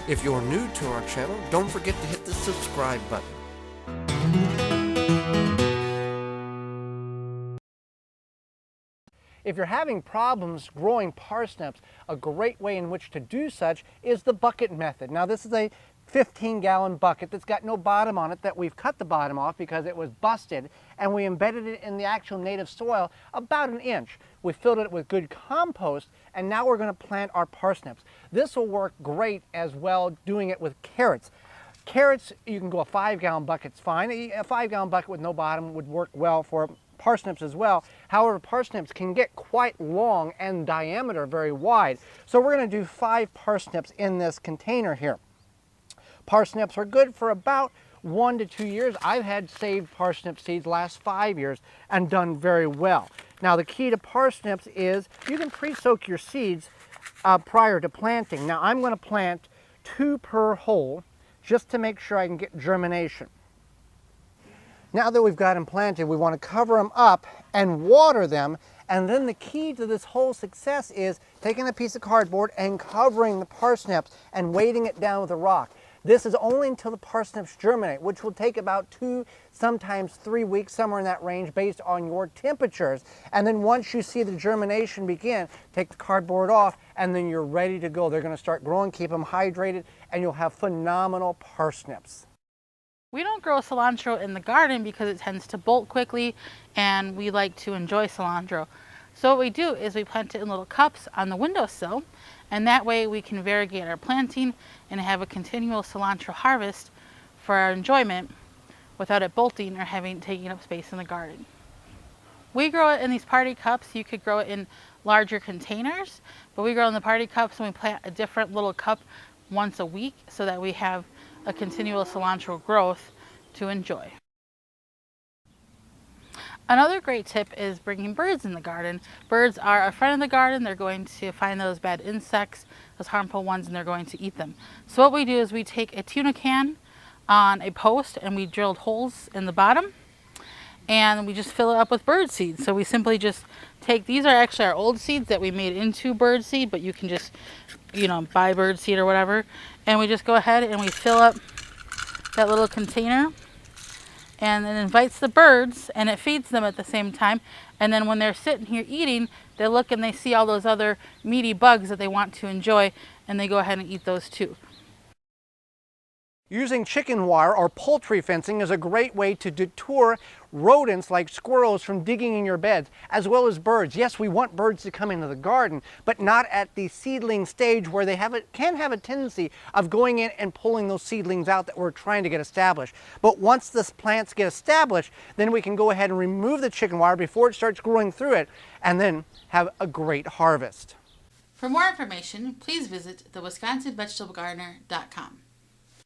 If you're new to our channel, don't forget to hit the subscribe button. If you're having problems growing parsnips, a great way in which to do such is the bucket method. Now this is a 15-gallon bucket that's got no bottom on it, that we've cut the bottom off because it was busted, and we embedded it in the actual native soil about 1 inch. We filled it with good compost, and now we're going to plant our parsnips. This will work great as well doing it with carrots. Carrots, you can go a 5-gallon bucket's fine. A 5-gallon bucket with no bottom would work well for parsnips as well. However, parsnips can get quite long and diameter very wide. So we're going to do 5 parsnips in this container here. Parsnips are good for about 1 to 2 years. I've had saved parsnip seeds last 5 years and done very well. Now the key to parsnips is you can pre-soak your seeds prior to planting. Now I'm going to plant 2 per hole just to make sure I can get germination. Now that we've got them planted, we want to cover them up and water them. And then the key to this whole success is taking a piece of cardboard and covering the parsnips and weighting it down with a rock. This is only until the parsnips germinate, which will take about 2, sometimes 3 weeks, somewhere in that range, based on your temperatures. And then once you see the germination begin, take the cardboard off, and then you're ready to go. They're going to start growing, keep them hydrated, and you'll have phenomenal parsnips. We don't grow cilantro in the garden because it tends to bolt quickly, and we like to enjoy cilantro. So what we do is we plant it in little cups on the windowsill, and that way we can variegate our planting and have a continual cilantro harvest for our enjoyment without it bolting or taking up space in the garden. We grow it in these party cups. You could grow it in larger containers, but we grow in the party cups, and we plant a different little cup once a week so that we have a continual cilantro growth to enjoy. Another great tip is bringing birds in the garden. Birds are a friend of the garden. They're going to find those bad insects, those harmful ones, and they're going to eat them. So what we do is we take a tuna can on a post, and we drilled holes in the bottom, and we just fill it up with bird seed. So we simply just take, these are actually our old seeds that we made into bird seed, but you can just, buy bird seed or whatever. And we just go ahead and we fill up that little container, and it invites the birds and it feeds them at the same time. And then when they're sitting here eating, they look and they see all those other meaty bugs that they want to enjoy, and they go ahead and eat those too. Using chicken wire or poultry fencing is a great way to deter rodents like squirrels from digging in your beds, as well as birds. Yes, we want birds to come into the garden, but not at the seedling stage where they can have a tendency of going in and pulling those seedlings out that we're trying to get established. But once the plants get established, then we can go ahead and remove the chicken wire before it starts growing through it, and then have a great harvest. For more information, please visit thewisconsinvegetablegardener.com.